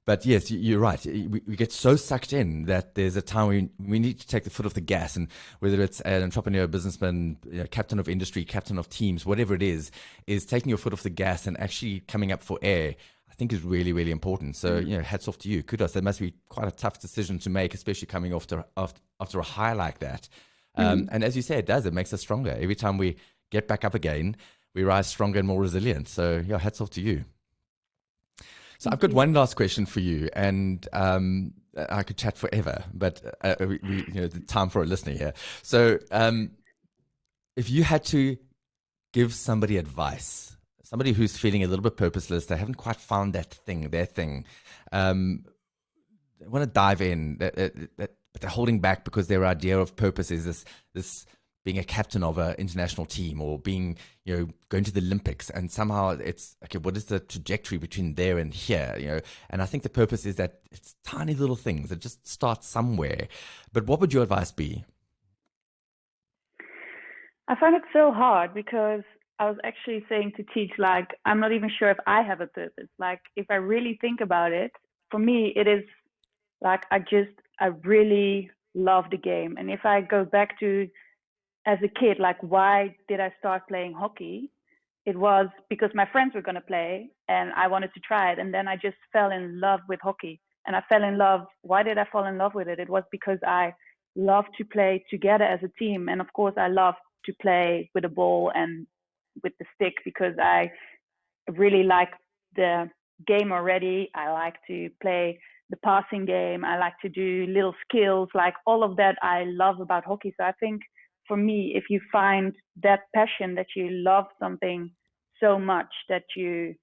But yes, you're right. We get so sucked in that there's a time we need to take the foot off the gas. And whether it's an entrepreneur, businessman, captain of industry, captain of teams, whatever it is taking your foot off the gas and actually coming up for air, I think is really, really important. So, hats off to you. Kudos. That must be quite a tough decision to make, especially coming after a high like that. And as you say, it does. It makes us stronger. Every time we get back up again, we rise stronger and more resilient. So, hats off to you. So I've got one last question for you, and I could chat forever, but the time for a listener here. So if you had to give somebody advice, somebody who's feeling a little bit purposeless, they haven't quite found their thing, they want to dive in, but they're holding back because their idea of purpose is this being a captain of an international team, or being, going to the Olympics, and somehow it's okay, what is the trajectory between there and here, and I think the purpose is that it's tiny little things that just start somewhere. But what would your advice be? I find it so hard because I was actually saying to Teach, like, I'm not even sure if I have a purpose. Like, if I really think about it, for me, it is like, I really love the game. And if I go back to as a kid, like, why did I start playing hockey? It was because my friends were going to play and I wanted to try it. And then I just fell in love with hockey. And I fell in love. Why did I fall in love with it? It was because I love to play together as a team. And of course, I love to play with a ball and with the stick because I really like the game already. I like to play the passing game. I like to do little skills, like all of that I love about hockey. So I think for me, if you find that passion, that you love something so much that you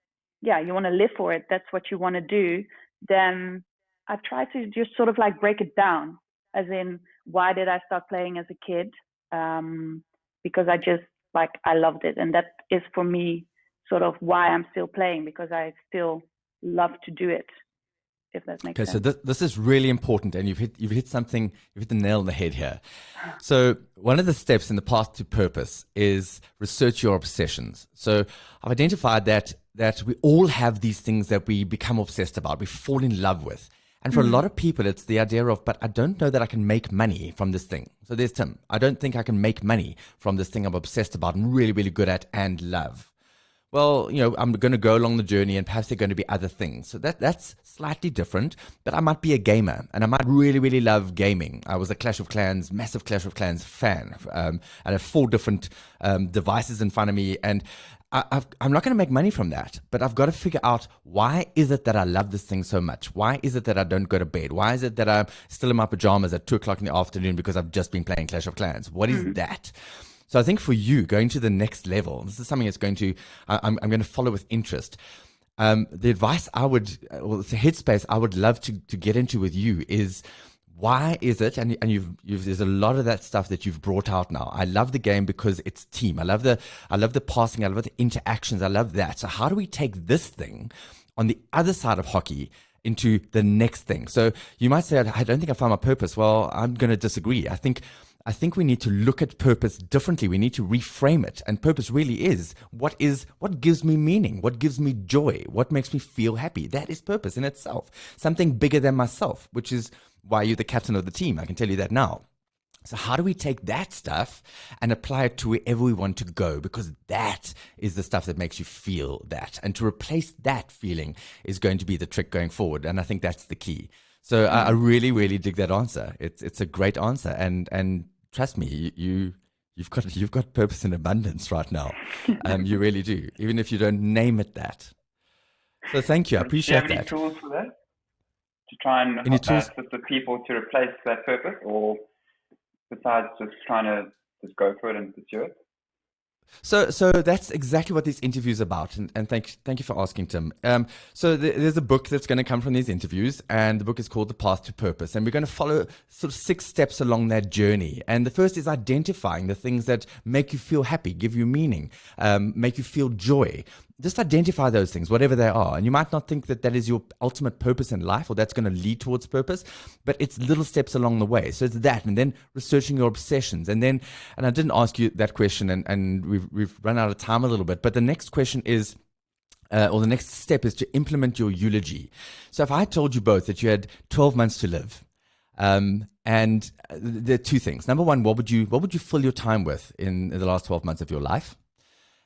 want to live for it, that's what you want to do, then I try to just sort of like break it down, as in, why did I start playing as a kid? Because I loved it. And that is for me sort of why I'm still playing, because I still love to do it. If that makes sense. So this is really important, and you've hit the nail on the head here. So one of the steps in the path to purpose is research your obsessions. So I've identified that we all have these things that we become obsessed about, we fall in love with, And for a lot of people, it's the idea of, but I don't know that I can make money from this thing. So there's Tim. I don't think I can make money from this thing I'm obsessed about and really, really good at and love. Well, I'm going to go along the journey and perhaps there are going to be other things. So that's slightly different, but I might be a gamer and I might really, really love gaming. I was a massive Clash of Clans fan. I have 4 different devices in front of me, and I'm not going to make money from that, but I've got to figure out, why is it that I love this thing so much? Why is it that I don't go to bed? Why is it that I'm still in my pajamas at 2 o'clock in the afternoon because I've just been playing Clash of Clans? What is that? So I think for you, going to the next level, this is something that's I'm going to follow with interest. The advice the headspace I would love to get into with you is, why is it, and there's a lot of that stuff that you've brought out now. I love the game because it's team. I love the passing. I love the interactions. I love that. So how do we take this thing on the other side of hockey into the next thing? So you might say, I don't think I found my purpose. Well, I'm going to disagree. I think we need to look at purpose differently. We need to reframe it. And purpose really is what gives me meaning, what gives me joy, what makes me feel happy. That is purpose in itself. Something bigger than myself, which is why you're the captain of the team. I can tell you that now. So how do we take that stuff and apply it to wherever we want to go? Because that is the stuff that makes you feel that. And to replace that feeling is going to be the trick going forward. And I think that's the key. So I really, really dig that answer. It's a great answer. And trust me, you've got purpose in abundance right now. You really do, even if you don't name it that. So thank you. I appreciate that. Do you have any tools for that? To try and assist the people to replace that purpose, or besides just trying to just go for it and pursue it? So that's exactly what this interview is about, and thank you for asking, Tim. So there's a book that's going to come from these interviews, and the book is called The Path to Purpose, and we're going to follow sort of 6 steps along that journey. And the first is identifying the things that make you feel happy, give you meaning, make you feel joy. Just identify those things, whatever they are. And you might not think that is your ultimate purpose in life, or that's going to lead towards purpose, but it's little steps along the way. So it's that, and then researching your obsessions. And I didn't ask you that question, and we've run out of time a little bit, but the next question is, or the next step is to implement your eulogy. So if I told you both that you had 12 months to live, and there are 2 things. Number 1, what would you fill your time with in the last 12 months of your life?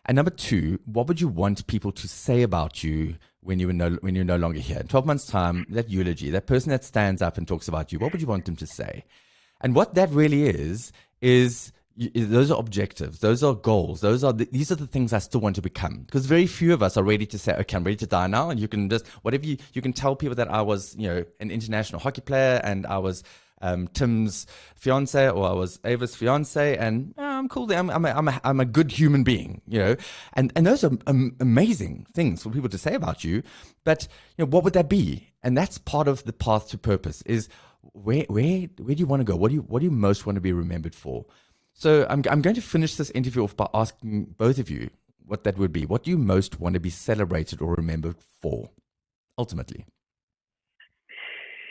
And number 2, what would you want people to say about you when you're no longer here? In 12 months' time, that eulogy, that person that stands up and talks about you, what would you want them to say? And what that really is those are objectives, those are goals, these are the things I still want to become. Because very few of us are ready to say, okay, I'm ready to die now. And you can just, whatever you can tell people that I was, an international hockey player, and I was Tim's fiance, or I was Eva's fiance, and I'm cool. I'm a good human being, and those are amazing things for people to say about you. But what would that be? And that's part of the path to purpose. Is where do you want to go? What do you most want to be remembered for? So I'm going to finish this interview off by asking both of you what that would be. What do you most want to be celebrated or remembered for, ultimately?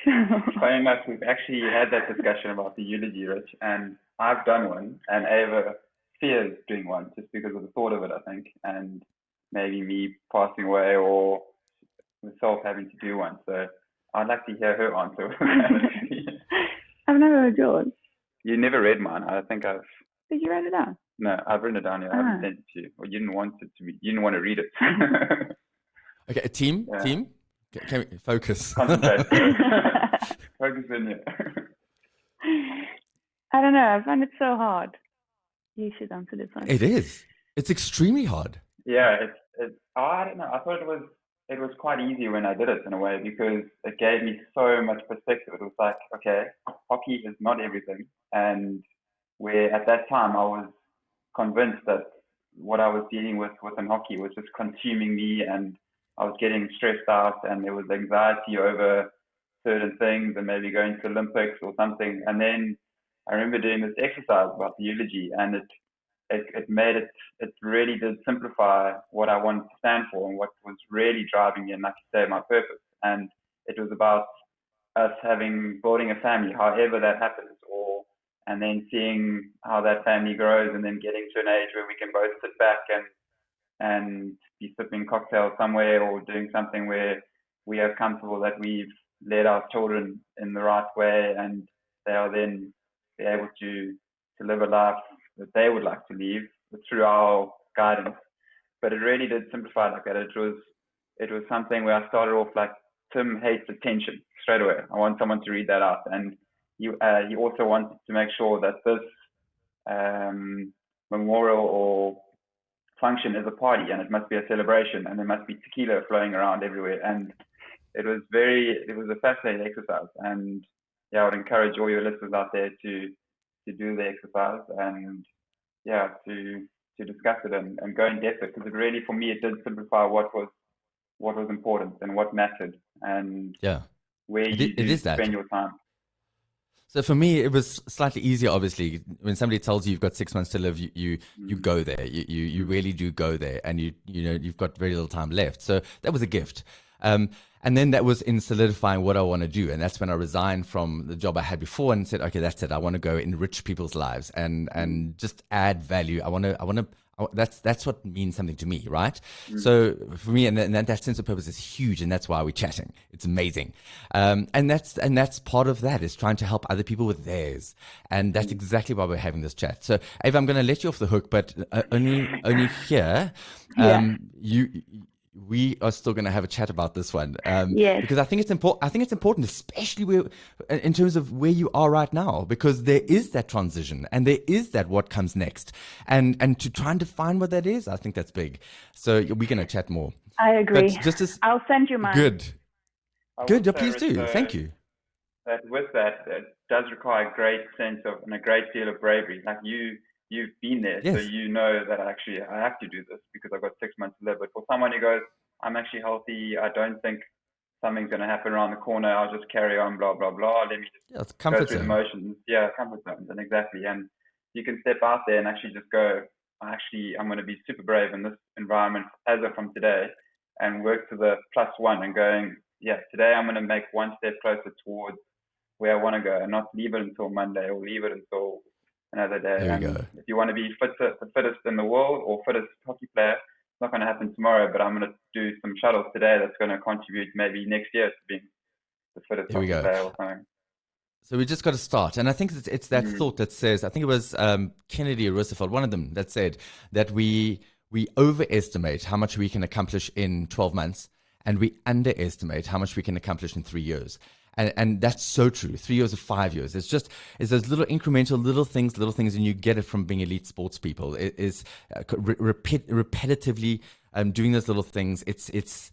Funny enough, we've actually had that discussion about the eulogy, Rich, and I've done one, and Eva fears doing one just because of the thought of it, I think, and maybe me passing away or myself having to do one. So I'd like to hear her answer. I've never heard yours. You never read mine. I think I've... Did you write it down? No, I've written it down here. I haven't sent it to you. Or you didn't want it to be. You didn't want to read it. Okay, team. Can we focus? Concentrate. Focus in here. I don't know. I find it so hard. You should answer this one. It is. It's extremely hard. Yeah, I don't know. I thought it was quite easy when I did it, in a way, because it gave me so much perspective. It was like, okay, hockey is not everything. And where at that time I was convinced that what I was dealing with within hockey was just consuming me, and I was getting stressed out, and there was anxiety over certain things and maybe going to Olympics or something. And then I remember doing this exercise about the eulogy, and it really did simplify what I wanted to stand for and what was really driving me, and like you say, my purpose. And it was about us building a family, however that happens, and then seeing how that family grows, and then getting to an age where we can both sit back and be sipping cocktails somewhere, or doing something where we are comfortable that we've lead our children in the right way, and they are then be able to live a life that they would like to live through our guidance. But it really did simplify like that. It was something where I started off like, Tim hates attention straight away. I want someone to read that out, and he also wanted to make sure that this memorial or function is a party, and it must be a celebration, and there must be tequila flowing around everywhere. And it was a fascinating exercise, and I would encourage all your listeners out there to do the exercise, and to discuss it and go in depth, because it really, for me, it did simplify what was important and what mattered, and where you spend your time. So for me, it was slightly easier. Obviously, when somebody tells you you've got 6 months to live, you go there. You really do go there, and you've got very little time left. So that was a gift. And then that was in solidifying what I want to do. And that's when I resigned from the job I had before and said, okay, that's it. I want to go enrich people's lives and just add value. That's what means something to me, right? So for me, and that sense of purpose is huge, and that's why we're chatting. It's amazing. And that's part of that, is trying to help other people with theirs. And that's exactly why we're having this chat. So Eva, I'm going to let you off the hook, but only here, we are still going to have a chat about this one, because I think it's important. I think it's important, especially in terms of where you are right now, because there is that transition and there is that what comes next, and to try and define what that is, I think that's big. So we're going to chat more. I agree. But I'll send you mine. Good. Please do. Thank you. That with that, it does require a great sense of and a great deal of bravery. Like you've been there, yes. So you know that I have to do this because I've got 6 months to live. But for someone who goes, I'm actually healthy, I don't think something's going to happen around the corner, I'll just carry on, blah, blah, blah. Let me just go through the motions. Yeah, comfort zones, and exactly. And you can step out there and actually just go, I'm going to be super brave in this environment as of from today, and work to the +1 and going, today I'm going to make one step closer towards where I want to go, and not leave it until Monday or leave it until another day. There we go. If you want to be the fittest in the world or fittest hockey player, it's not going to happen tomorrow, but I'm going to do some shuttles today that's going to contribute maybe next year to being the fittest hockey player or something. So we just got to start. And I think it's that thought that says, I think it was Kennedy or Roosevelt, one of them, that said that we overestimate how much we can accomplish in 12 months, and we underestimate how much we can accomplish in 3 years. And that's so true. 3 years or 5 years. It's those little incremental little things, and you get it from being elite sports people. It is repetitively doing those little things. It's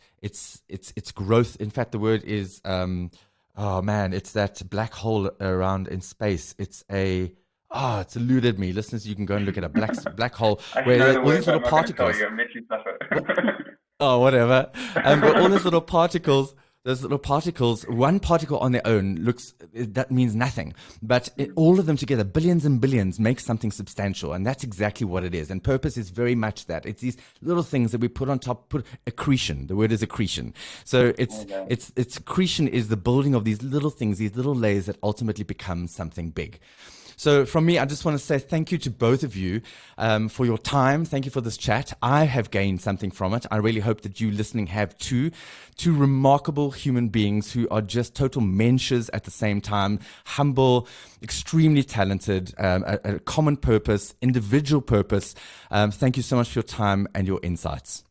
growth. In fact, the word is it's that black hole around in space. It's eluded me. Listeners, you can go and look at a black hole where all these little particles. Whatever. But all these little particles. Those little particles, one particle on their own that means nothing. But all of them together, billions and billions, make something substantial. And that's exactly what it is. And purpose is very much that. It's these little things that we put on top, accretion. The word is accretion. So it's accretion is the building of these little things, these little layers that ultimately become something big. So from me, I just want to say thank you to both of you for your time. Thank you for this chat. I have gained something from it. I really hope that you listening have too. Two remarkable human beings who are just total mensches at the same time, humble, extremely talented, a common purpose, individual purpose. Thank you so much for your time and your insights.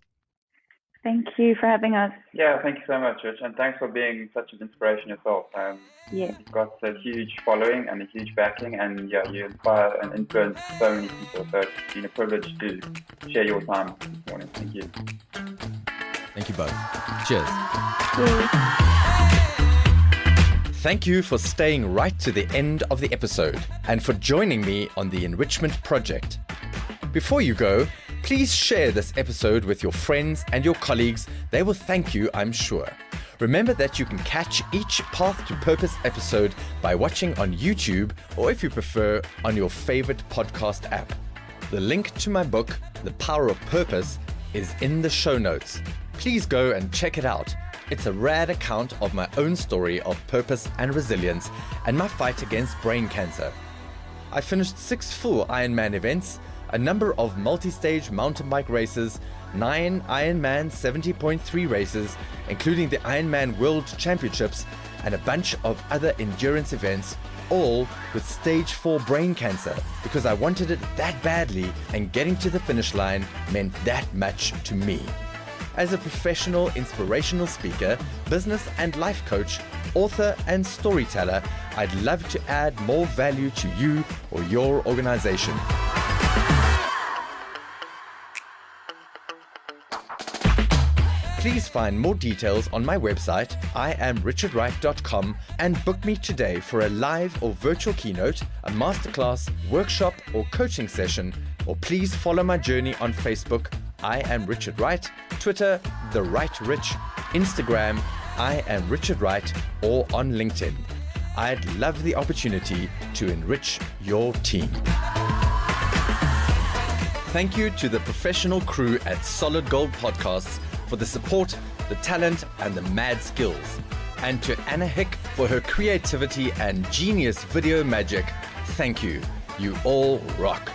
Thank you for having us. Yeah, thank you so much, Rich, and thanks for being such an inspiration yourself. You've got a huge following and a huge backing, and you inspire and influence so many people. So it's been a privilege to share your time this morning. Thank you. Thank you both. Cheers. Thank you for staying right to the end of the episode and for joining me on the Enrichment Project. Before you go, please share this episode with your friends and your colleagues. They will thank you, I'm sure. Remember that you can catch each Path to Purpose episode by watching on YouTube, or if you prefer, on your favorite podcast app. The link to my book, The Power of Purpose, is in the show notes. Please go and check it out. It's a rad account of my own story of purpose and resilience and my fight against brain cancer. I finished 6 full Ironman events, a number of multi-stage mountain bike races, 9 Ironman 70.3 races, including the Ironman World Championships, and a bunch of other endurance events, all with stage 4 brain cancer, because I wanted it that badly and getting to the finish line meant that much to me. As a professional inspirational speaker, business and life coach, author and storyteller, I'd love to add more value to you or your organization. Please find more details on my website, iamrichardwright.com, and book me today for a live or virtual keynote, a masterclass, workshop, or coaching session, or please follow my journey on Facebook, I Am Richard Wright, Twitter, The Right Rich, Instagram, I Am Richard Wright, or on LinkedIn. I'd love the opportunity to enrich your team. Thank you to the professional crew at Solid Gold Podcasts for the support, the talent, and the mad skills. And to Anna Hick for her creativity and genius video magic. Thank you. You all rock.